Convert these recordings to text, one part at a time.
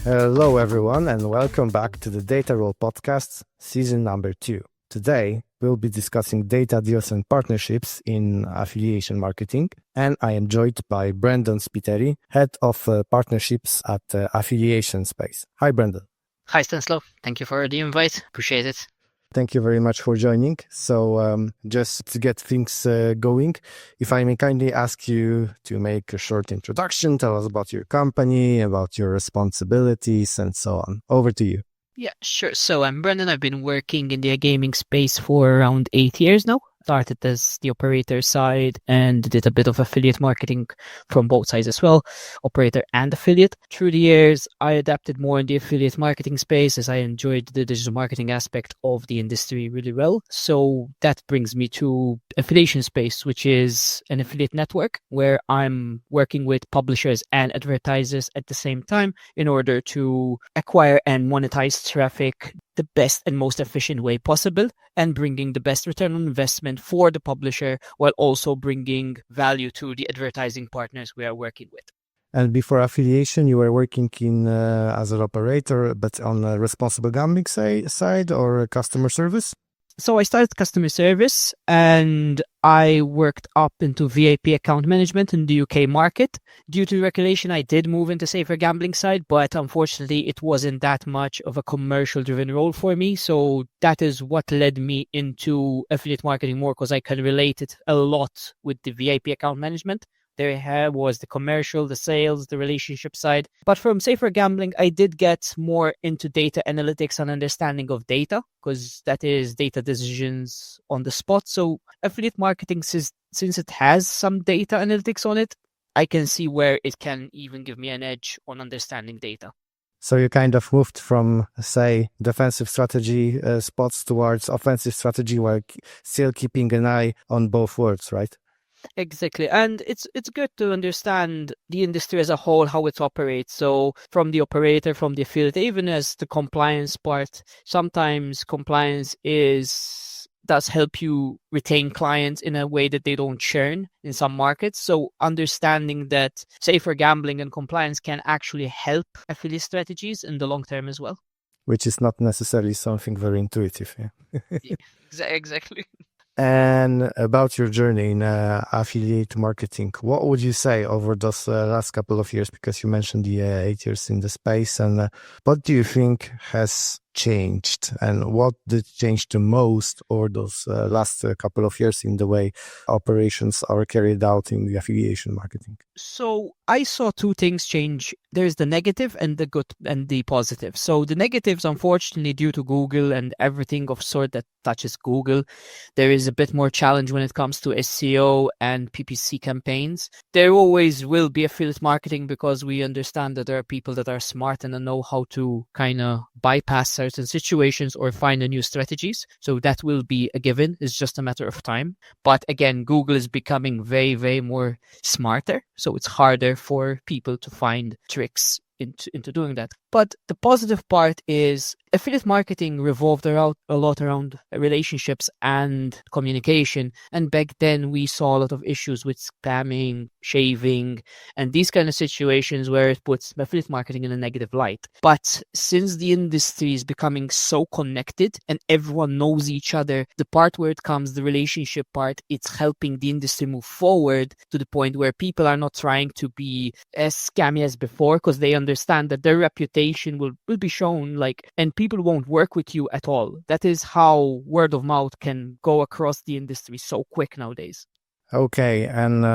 Hello, everyone, and welcome back to the Data Roll Podcast, season number 2. Today, we'll be discussing data deals and partnerships in affiliation marketing, and I am joined by Brendon Spiteri, Head of Partnerships at Affiliation Space. Hi, Brendon. Hi, Stanislav. Thank you for the invite. Appreciate it. Thank you very much for joining. So just to get things going, if I may kindly ask you to make a short introduction, tell us about your company, about your responsibilities, and so on. Over to you. Yeah, sure. So I'm Brendon. I've been working in the gaming space for around 8 years now. Started as the operator side and did a bit of affiliate marketing from both sides as well, operator and affiliate. Through the years, I adapted more in the affiliate marketing space as I enjoyed the digital marketing aspect of the industry really well. So that brings me to affiliation space, which is an affiliate network where I'm working with publishers and advertisers at the same time in order to acquire and monetize traffic the best and most efficient way possible, and bringing the best return on investment for the publisher while also bringing value to the advertising partners we are working with. And before affiliation, you were working in as an operator, but on a responsible gambling side or customer service? So I started customer service and I worked up into VIP account management in the UK market. Due to regulation, I did move into safer gambling side, but unfortunately it wasn't that much of a commercial driven role for me. So that is what led me into affiliate marketing more, because I can relate it a lot with the VIP account management. There was the commercial, the sales, the relationship side. But from safer gambling, I did get more into data analytics and understanding of data, because that is data decisions on the spot. So affiliate marketing, since it has some data analytics on it, I can see where it can even give me an edge on understanding data. So you kind of moved from, say, defensive strategy spots towards offensive strategy while still keeping an eye on both worlds, right? Exactly. And it's good to understand the industry as a whole, how it operates. So from the operator, from the affiliate, even as the compliance part, sometimes compliance does help you retain clients in a way that they don't churn in some markets. So understanding that safer gambling and compliance can actually help affiliate strategies in the long term as well. Which is not necessarily something very intuitive. Yeah, exactly. And about your journey in affiliate marketing, what would you say over those last couple of years? Because you mentioned the 8 years in the space, and what do you think has changed, and what did change the most over those last couple of years in the way operations are carried out in the affiliation marketing? So I saw two things change. There's the negative and the good and the positive. So the negatives, unfortunately, due to Google and everything of sort that touches Google, there is a bit more challenge when it comes to SEO and PPC campaigns. There always will be affiliate marketing, because we understand that there are people that are smart and know how to kind of bypass certain situations or find new strategies. So that will be a given. It's just a matter of time. But again, Google is becoming very, very more smarter. So it's harder for people to find tricks into doing that. But the positive part is affiliate marketing revolved around a lot around relationships and communication. And back then we saw a lot of issues with spamming, shaving, and these kind of situations where it puts affiliate marketing in a negative light. But since the industry is becoming so connected and everyone knows each other, the part where it comes, the relationship part, it's helping the industry move forward to the point where people are not trying to be as scammy as before, because they understand that their reputation will be shown, and people won't work with you at all. That is how word of mouth can go across the industry so quick nowadays. Okay, and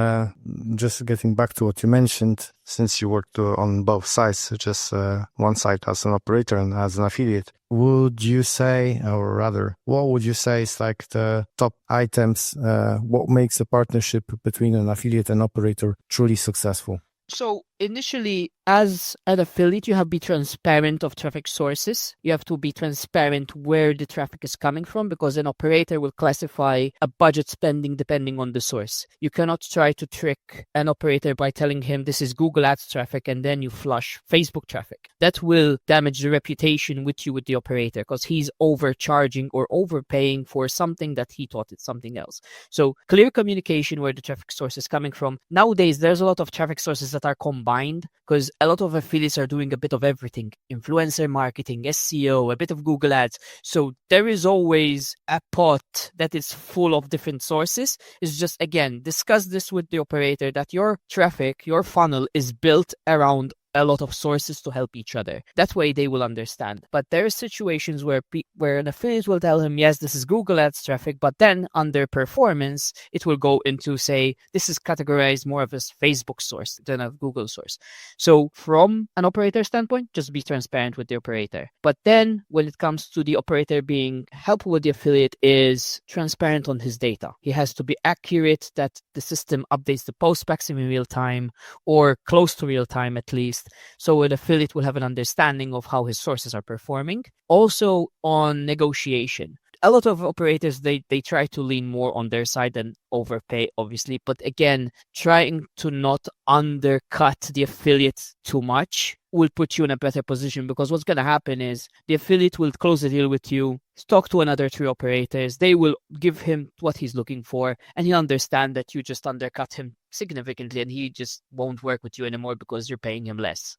just getting back to what you mentioned, since you worked on both sides, just one side as an operator and as an affiliate, would you say, or rather, what would you say is like the top items, what makes a partnership between an affiliate and operator truly successful? So initially, as an affiliate, you have to be transparent of traffic sources. You have to be transparent where the traffic is coming from, because an operator will classify a budget spending depending on the source. You cannot try to trick an operator by telling him this is Google Ads traffic and then you flush Facebook traffic. That will damage the reputation with the operator, because he's overcharging or overpaying for something that he thought it's something else. So clear communication where the traffic source is coming from. Nowadays, there's a lot of traffic sources that are combined, because a lot of affiliates are doing a bit of everything: influencer marketing, SEO, a bit of Google Ads. So there is always a pot that is full of different sources. It's just, again, discuss this with the operator, that your traffic, your funnel is built around a lot of sources to help each other. That way they will understand. But there are situations where an affiliate will tell him, yes, this is Google Ads traffic, but then under performance, it will go into, say, this is categorized more of a Facebook source than a Google source. So from an operator standpoint, just be transparent with the operator. But then when it comes to the operator being helpful with the affiliate, is transparent on his data. He has to be accurate, that the system updates the post specs in real time, or close to real time at least. So an affiliate will have an understanding of how his sources are performing. Also on negotiation. A lot of operators, they try to lean more on their side and overpay, obviously. But again, trying to not undercut the affiliate too much will put you in a better position, because what's going to happen is the affiliate will close the deal with you, talk to another 3 operators, they will give him what he's looking for, and he'll understand that you just undercut him significantly, and he just won't work with you anymore because you're paying him less.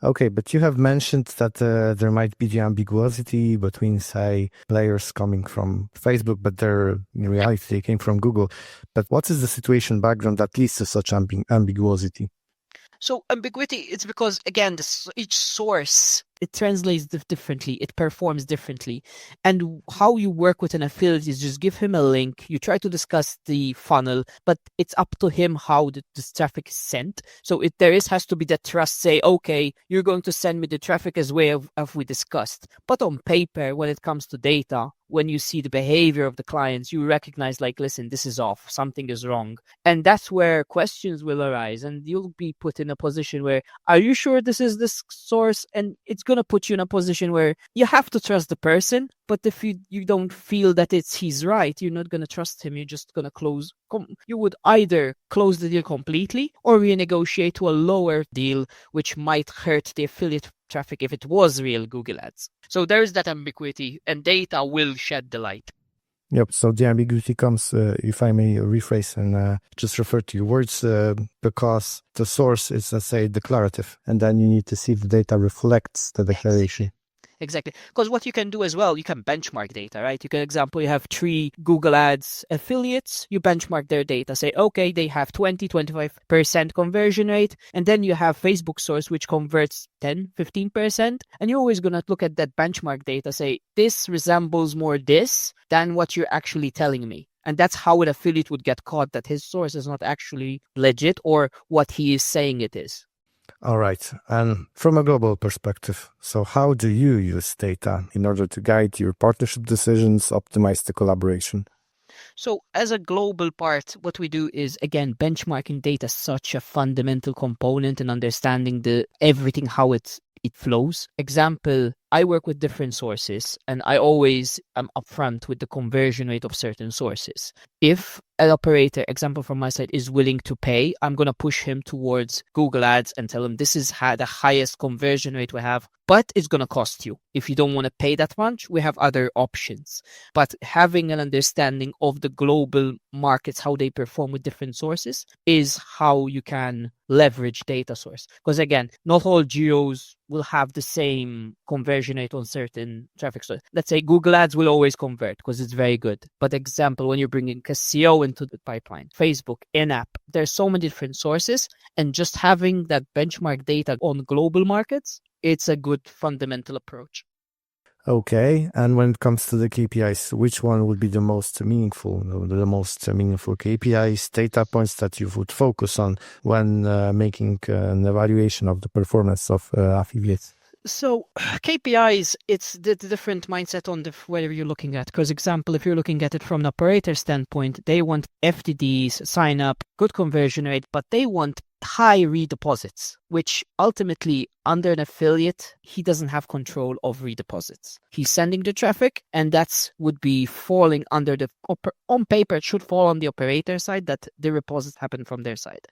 Okay, but you have mentioned that there might be the ambiguity between, say, players coming from Facebook, but in reality they came from Google. But what is the situation background that leads to such ambiguity? So ambiguity, it's because, again, each source, it translates differently, it performs differently. And how you work with an affiliate is just give him a link, you try to discuss the funnel, but it's up to him how this traffic is sent. So there has to be that trust, say, okay, you're going to send me the traffic as way of we discussed. But on paper, when it comes to data, when you see the behavior of the clients, you recognize, like, listen, this is off, something is wrong. And that's where questions will arise, and you'll be put in a position where, are you sure this is this source? And it's going to put you in a position where you have to trust the person, but if you don't feel that he's right, you're not going to trust him. You're just going to you would either close the deal completely or renegotiate to a lower deal, which might hurt the affiliate traffic if it was real Google Ads. So there is that ambiguity, and data will shed the light. Yep. So the ambiguity comes, if I may rephrase and just refer to your words, because the source is, let's say, declarative, and then you need to see if the data reflects the declaration. Exactly. Because what you can do as well, you can benchmark data, right? You can, example, you have 3 Google Ads affiliates, you benchmark their data, say, okay, they have 20-25% conversion rate. And then you have Facebook source, which converts 10-15%. And you're always going to look at that benchmark data, say, this resembles more this than what you're actually telling me. And that's how an affiliate would get caught, that his source is not actually legit or what he is saying it is. All right. And from a global perspective, so how do you use data in order to guide your partnership decisions, optimize the collaboration? So as a global part, what we do is, again, benchmarking data is such a fundamental component in understanding everything, how it flows. Example, I work with different sources, and I always am upfront with the conversion rate of certain sources. If an operator, example from my side, is willing to pay, I'm going to push him towards Google Ads and tell him this is the highest conversion rate we have, but it's going to cost you. If you don't want to pay that much, we have other options. But having an understanding of the global markets, how they perform with different sources, is how you can leverage data source. Because again, not all geos will have the same conversion rate on certain traffic sources. Let's say Google Ads will always convert because it's very good. But example, when you're bringing SEO into the pipeline, Facebook, in-app, there's so many different sources, and just having that benchmark data on global markets, it's a good fundamental approach. Okay, and when it comes to the KPIs, which one would be the most meaningful KPIs, data points that you would focus on when making an evaluation of the performance of affiliates? So KPIs, it's the different mindset on whether you're looking at. Because example, if you're looking at it from an operator standpoint, they want FTDs, sign up, good conversion rate, but they want high redeposits, which ultimately under an affiliate, he doesn't have control of redeposits. He's sending the traffic, and that would be falling under the, on paper, it should fall on the operator side, that the deposits happen from their side.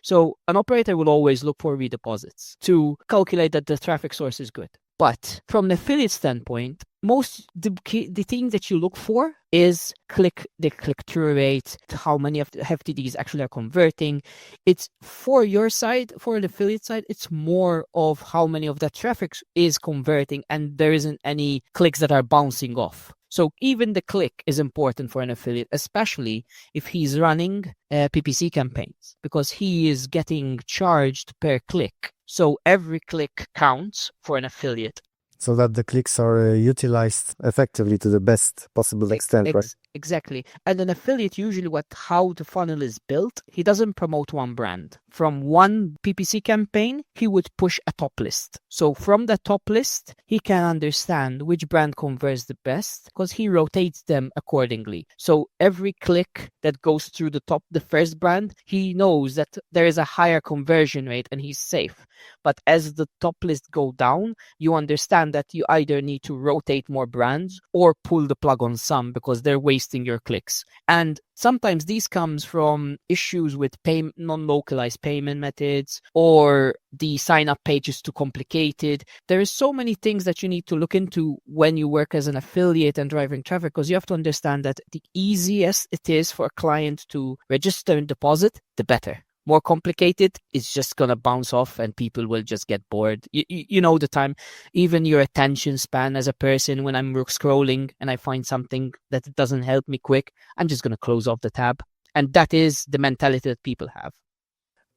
So an operator will always look for redeposits to calculate that the traffic source is good. But from the affiliate standpoint, the thing that you look for is the click-through rate, how many of the FTDs actually are converting. It's for your side, for the affiliate side, it's more of how many of that traffic is converting and there isn't any clicks that are bouncing off. So even the click is important for an affiliate, especially if he's running PPC campaigns, because he is getting charged per click. So every click counts for an affiliate. So that the clicks are utilized effectively to the best possible extent, right? Exactly. And an affiliate, usually how the funnel is built, he doesn't promote one brand. From one PPC campaign, he would push a top list. So from the top list, he can understand which brand converts the best because he rotates them accordingly. So every click that goes through the first brand, he knows that there is a higher conversion rate and he's safe. But as the top list go down, you understand that you either need to rotate more brands or pull the plug on some because they're wasting your clicks. And sometimes these comes from issues with non-localized payment methods, or the sign-up page is too complicated. There is so many things that you need to look into when you work as an affiliate and driving traffic, because you have to understand that the easiest it is for a client to register and deposit, the better. More complicated, it's just going to bounce off and people will just get bored. You know the time, even your attention span as a person, when I'm scrolling and I find something that doesn't help me quick, I'm just going to close off the tab. And that is the mentality that people have.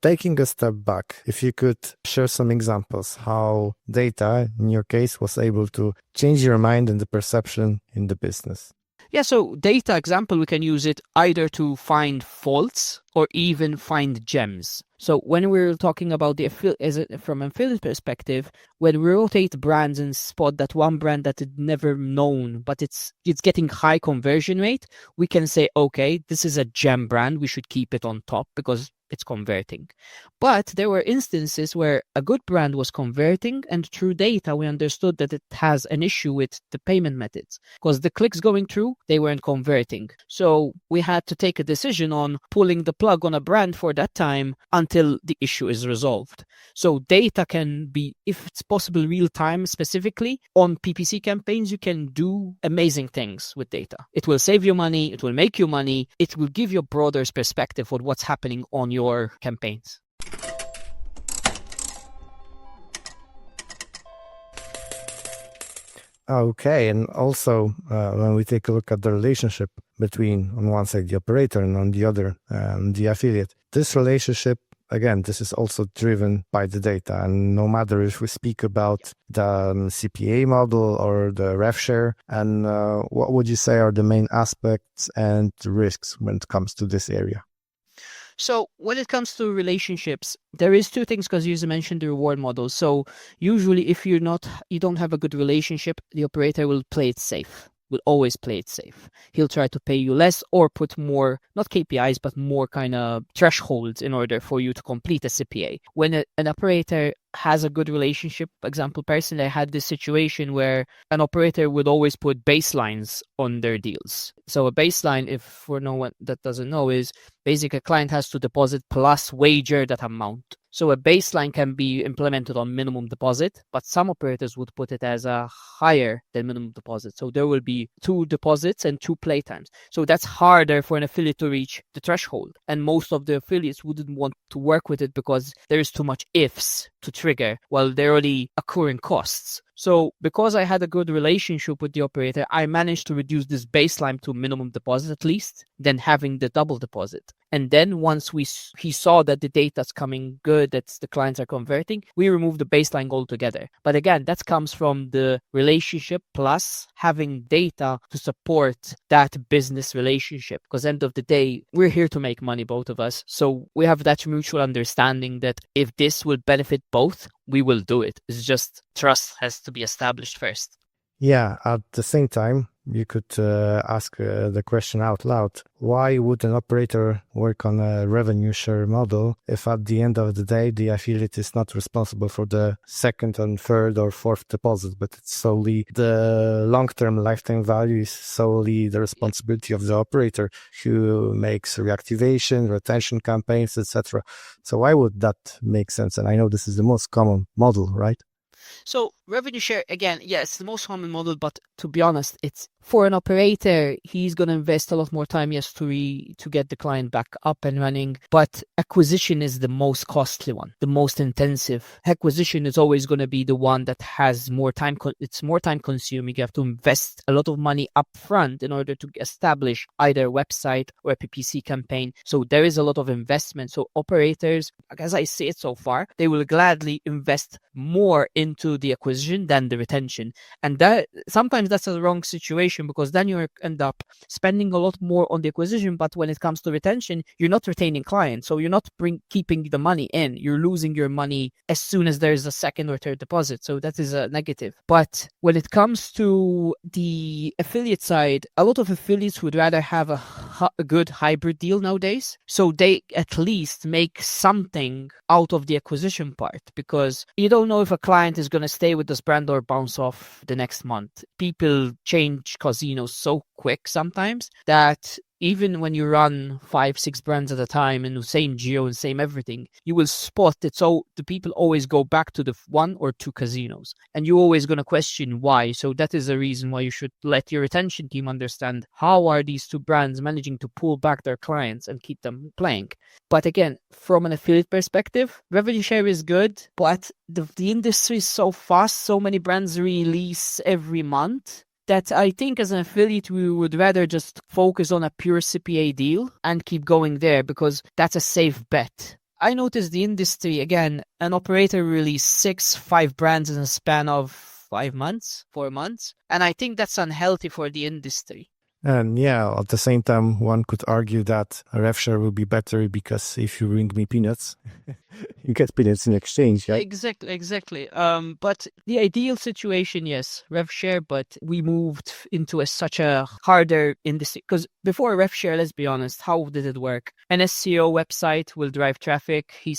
Taking a step back, if you could share some examples how data, in your case, was able to change your mind and the perception in the business. Yeah, so data example, we can use it either to find faults or even find gems. So when we're talking about from an affiliate perspective, when we rotate brands and spot that one brand that is never known, but it's getting high conversion rate, we can say, okay, this is a gem brand. We should keep it on top because it's converting. But there were instances where a good brand was converting, and through data, we understood that it has an issue with the payment methods because the clicks going through, they weren't converting. So we had to take a decision on pulling the plug on a brand for that time until the issue is resolved. So data can be, if it's possible, real time, specifically on PPC campaigns, you can do amazing things with data. It will save you money. It will make you money. It will give you a broader perspective of what's happening on your campaigns. Okay, and also when we take a look at the relationship between, on one side, the operator and on the other, the affiliate, this relationship, again, this is also driven by the data. And no matter if we speak about the CPA model or the rev share, and what would you say are the main aspects and risks when it comes to this area? So when it comes to relationships, there is two things, because you mentioned the reward model. So usually if you don't have a good relationship, the operator will play it safe, will always play it safe. He'll try to pay you less or put more, not KPIs, but more kind of thresholds in order for you to complete a CPA. When an operator has a good relationship, for example, personally, I had this situation where an operator would always put baselines on their deals. So a baseline, if for no one that doesn't know, is basically a client has to deposit plus wager that amount. So a baseline can be implemented on minimum deposit, but some operators would put it as a higher than minimum deposit. So there will be 2 deposits and 2 playtimes. So that's harder for an affiliate to reach the threshold. And most of the affiliates wouldn't want to work with it because there is too much ifs to trigger while they're already accruing costs. So because I had a good relationship with the operator, I managed to reduce this baseline to minimum deposit at least, then having the double deposit. And then once he saw that the data's coming good, that the clients are converting, we removed the baseline altogether. But again, that comes from the relationship plus having data to support that business relationship. Because end of the day, we're here to make money, both of us. So we have that mutual understanding that if this will benefit both, we will do it. It's just trust has to be established first. Yeah, at the same time, you could ask the question out loud. Why would an operator work on a revenue share model if at the end of the day the affiliate is not responsible for the second and third or fourth deposit, but it's solely the long-term lifetime value is solely the responsibility of the operator who makes reactivation, retention campaigns, etc. So why would that make sense? And I know this is the most common model, right? So revenue share, again, yes, the most common model, but to be honest, it's for an operator, he's going to invest a lot more time, yes, to get the client back up and running. But acquisition is the most costly one, the most intensive. Acquisition is always going to be the one that has more time. It's more time consuming. You have to invest a lot of money up front in order to establish either a website or a PPC campaign. So there is a lot of investment. So operators, as I say it so far, they will gladly invest more into the acquisition than the retention. And that sometimes that's a wrong situation, because then you end up spending a lot more on the acquisition, but when it comes to retention, you're not retaining clients. So you're not keeping the money in. You're losing your money as soon as there's a second or third deposit. So that is a negative. But when it comes to the affiliate side, a lot of affiliates would rather have a good hybrid deal nowadays. So they at least make something out of the acquisition part, because you don't know if a client is going to stay with this brand or bounce off the next month. People change casinos so quick sometimes that even when you run 5-6 brands at a time in the same geo and same everything, you will spot it. So the people always go back to the 1 or 2 casinos, and you're always going to question why. So that is a reason why you should let your retention team understand how are these 2 brands managing to pull back their clients and keep them playing. But again, from an affiliate perspective, revenue share is good, but the industry is so fast, so many brands release every month, that I think as an affiliate, we would rather just focus on a pure CPA deal and keep going there, because that's a safe bet. I noticed the industry, again, an operator released 5 brands in a span of 4 months. And I think that's unhealthy for the industry. And yeah, at the same time, one could argue that a rev share will be better, because if you bring me peanuts, you get peanuts in exchange, right? Exactly. But the ideal situation, yes, rev share, but we moved into such a harder industry, because before rev share, let's be honest, how did it work? An SEO website will drive traffic. He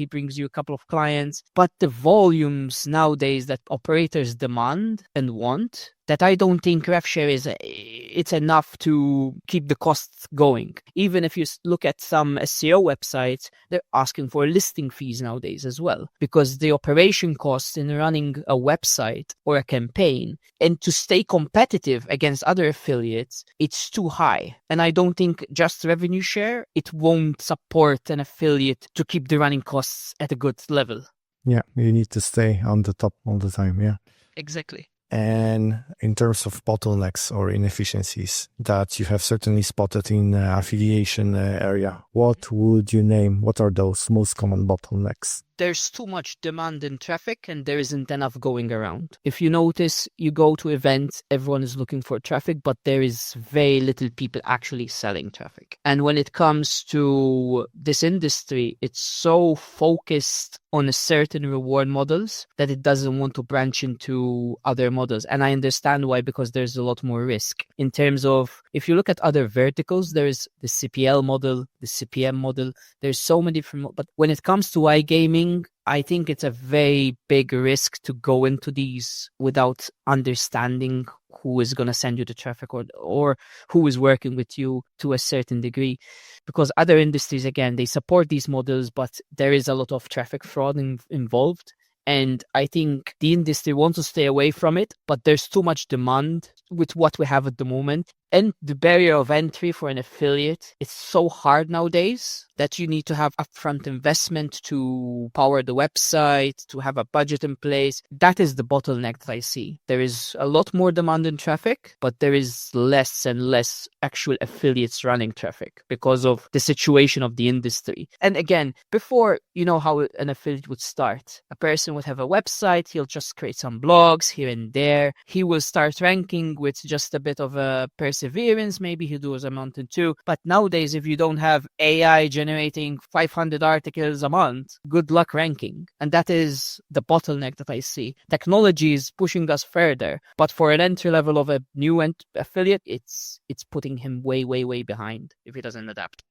brings you a couple of clients, but the volumes nowadays that operators demand and want, that I don't think rev share it's enough to keep the costs going. Even if you look at some SEO websites, they're asking for listing fees nowadays as well, because the operation costs in running a website or a campaign, and to stay competitive against other affiliates, it's too high. And I don't think just revenue share, it won't support an affiliate to keep the running costs at a good level. Yeah, you need to stay on the top all the time, yeah. Exactly. And in terms of bottlenecks or inefficiencies that you have certainly spotted in the affiliation area, what would you name? What are those most common bottlenecks? There's too much demand in traffic and there isn't enough going around. If you notice, you go to events, everyone is looking for traffic, but there is very little people actually selling traffic. And when it comes to this industry, it's so focused on a certain reward models that it doesn't want to branch into other models. And I understand why, because there's a lot more risk. In terms of, if you look at other verticals, there is the CPL model, the CPM model, there's so many different, but when it comes to iGaming, I think it's a very big risk to go into these without understanding who is going to send you the traffic or who is working with you to a certain degree. Because other industries, again, they support these models, but there is a lot of traffic fraud involved. And I think the industry wants to stay away from it, but there's too much demand with what we have at the moment. And the barrier of entry for an affiliate, it's so hard nowadays that you need to have upfront investment to power the website, to have a budget in place. That is the bottleneck that I see. There is a lot more demand in traffic, but there is less and less actual affiliates running traffic because of the situation of the industry. And again, before, you know how an affiliate would start. A person would have a website, he'll just create some blogs here and there. He will start ranking with just a bit of a percentage perseverance, maybe he does a month and two. But nowadays, if you don't have AI generating 500 articles a month, good luck ranking. And that is the bottleneck that I see. Technology is pushing us further, but for an entry level of a new affiliate, it's putting him way, way, way behind if he doesn't adapt.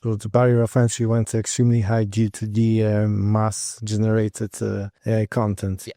So the barrier of entry went extremely high due to the mass-generated AI content. Yeah.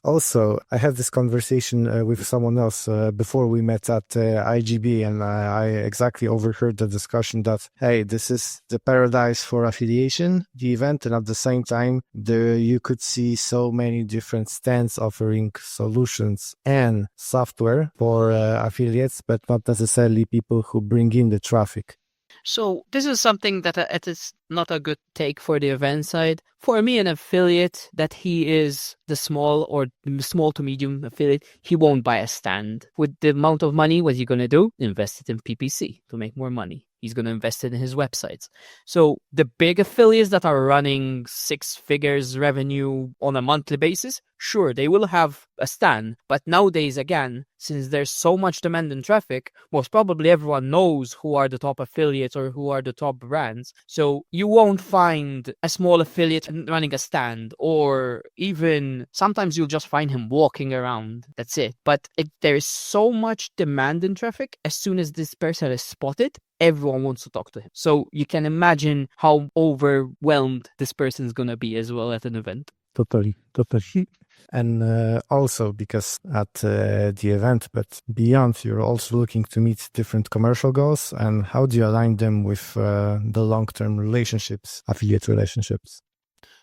Also, I had this conversation with someone else before we met at IGB, and I exactly overheard the discussion that, hey, this is the paradise for affiliation, the event, and at the same time, you could see so many different stands offering solutions and software for affiliates, but not necessarily people who bring in the traffic. So this is something that it is not a good take for the event side. For me, an affiliate that he is the small to medium affiliate, he won't buy a stand. With the amount of money, what's he going to do? Invest it in PPC to make more money. He's going to invest it in his websites. So the big affiliates that are running 6 figures revenue on a monthly basis, sure, they will have a stand. But nowadays, again, since there's so much demand in traffic, most probably everyone knows who are the top affiliates or who are the top brands. So you won't find a small affiliate running a stand, or even sometimes you'll just find him walking around. That's it. But there is so much demand in traffic, as soon as this person is spotted, everyone wants to talk to him. So you can imagine how overwhelmed this person is going to be as well at an event. Totally. And also because at the event, but beyond, you're also looking to meet different commercial goals. And how do you align them with the long-term relationships, affiliate relationships?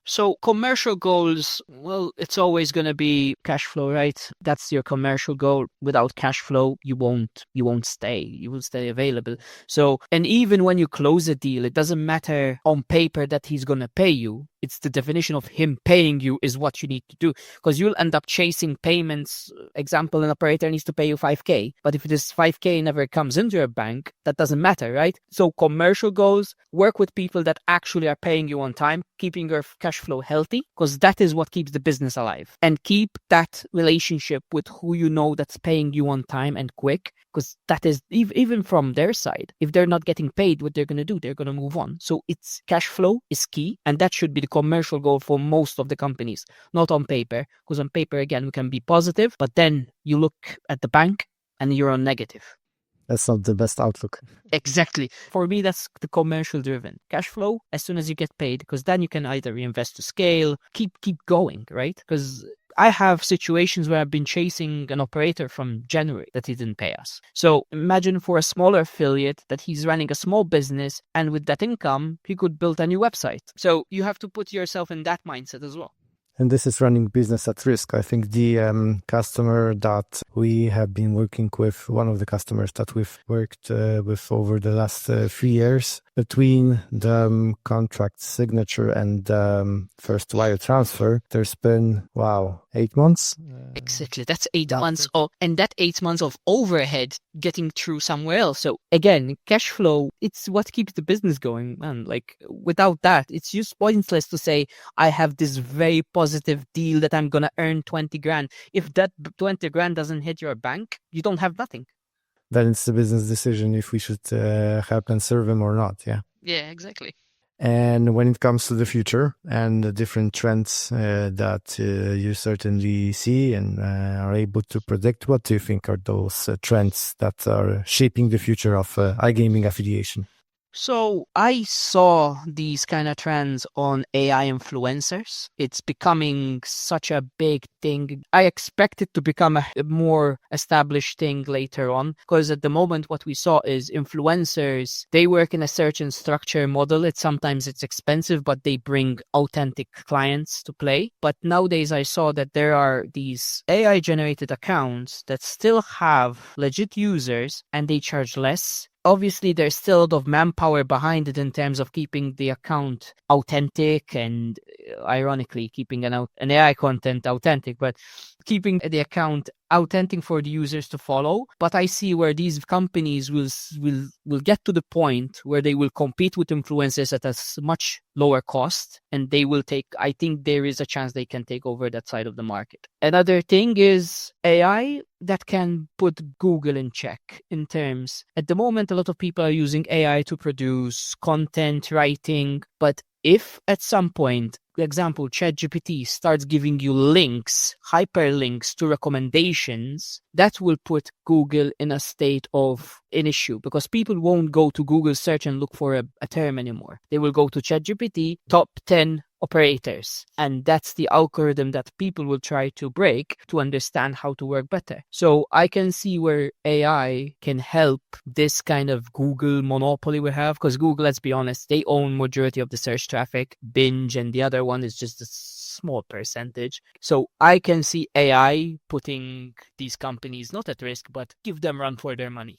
So commercial goals, well, it's always going to be cash flow, right? That's your commercial goal. Without cash flow, you won't stay. You will stay available. So, and even when you close a deal, it doesn't matter on paper that he's going to pay you. It's the definition of him paying you is what you need to do, because you'll end up chasing payments. Example, an operator needs to pay you 5K, but if this 5K never comes into your bank, that doesn't matter, right? So commercial goals, work with people that actually are paying you on time, keeping your cash flow healthy, because that is what keeps the business alive. And keep that relationship with who you know that's paying you on time and quick, because that is even from their side. If they're not getting paid, what they're going to do, they're going to move on. So it's cash flow is key, and that should be the commercial goal for most of the companies, not on paper, because on paper, again, we can be positive, but then you look at the bank and you're on negative. That's not the best outlook. Exactly. For me, that's the commercial driven. Cash flow as soon as you get paid, because then you can either reinvest to scale, keep going, right? Because I have situations where I've been chasing an operator from January that he didn't pay us. So imagine for a smaller affiliate that he's running a small business, and with that income, he could build a new website. So you have to put yourself in that mindset as well. And this is running business at risk. I think the customer that we have been working with, one of the customers that we've worked with over the last 3 years, between the contract signature and first wire transfer, there's been, 8 months? Exactly. That's 8 months. And that 8 months of overhead getting through somewhere else. So again, cash flow, it's what keeps the business going, man. Like without that, it's just pointless to say, I have this very positive deal that I'm going to earn 20 grand. If that 20 grand doesn't hit your bank, you don't have nothing. Then it's the business decision if we should help and serve them or not. Yeah. Yeah, exactly. And when it comes to the future and the different trends that you certainly see and are able to predict, what do you think are those trends that are shaping the future of iGaming affiliation? So I saw these kind of trends on AI influencers. It's becoming such a big thing. I expect it to become a more established thing later on, because at the moment what we saw is influencers, they work in a certain structure model. Sometimes it's expensive, but they bring authentic clients to play. But nowadays I saw that there are these AI generated accounts that still have legit users and they charge less. Obviously, there's still a lot of manpower behind it in terms of keeping the account authentic and, ironically, keeping an AI content authentic. But keeping the account authentic for the users to follow. But I see where these companies will get to the point where they will compete with influencers at a much lower cost, and they will take, I think there is a chance they can take over that side of the market. Another thing is AI that can put Google in check in terms. At the moment, a lot of people are using AI to produce content writing, but if at some point, for example, ChatGPT starts giving you links, hyperlinks to recommendations, that will put Google in a state of an issue, because people won't go to Google search and look for a term anymore. They will go to ChatGPT, top 10 operators, and that's the algorithm that people will try to break to understand how to work better. So I can see where AI can help this kind of Google monopoly we have, because Google, let's be honest, they own majority of the search traffic. Binge and the other one is just a small percentage. So I can see AI putting these companies not at risk, but give them run for their money.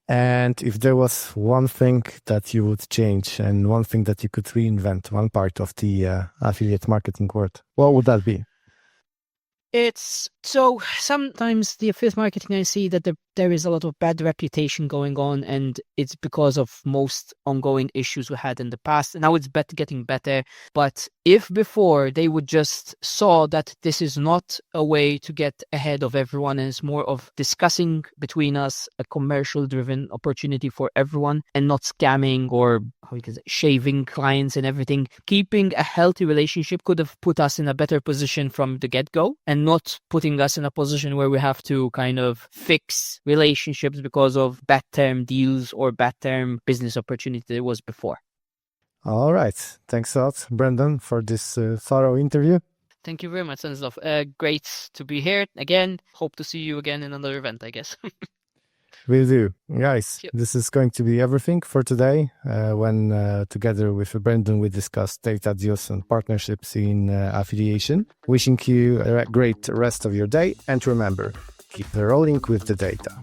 And if there was one thing that you would change and one thing that you could reinvent, one part of the affiliate marketing world, what would that be? It's so sometimes the affiliate marketing, I see that there is a lot of bad reputation going on, and it's because of most ongoing issues we had in the past. And now it's getting better. But if before they would just saw that this is not a way to get ahead of everyone, and it's more of discussing between us, a commercial driven opportunity for everyone, and not scamming or how you can say, shaving clients and everything, keeping a healthy relationship could have put us in a better position from the get-go, and not putting us in a position where we have to kind of fix relationships because of bad term deals or bad term business opportunity there was before. All right. Thanks a lot, Brendon, for this thorough interview. Thank you very much, Stanislav. Great to be here again. Hope to see you again in another event, I guess. Will do. Guys, Yep. This is going to be everything for today. When together with Brendon, we discussed data deals and partnerships in affiliation. Wishing you a great rest of your day. And remember, keep rolling with the data.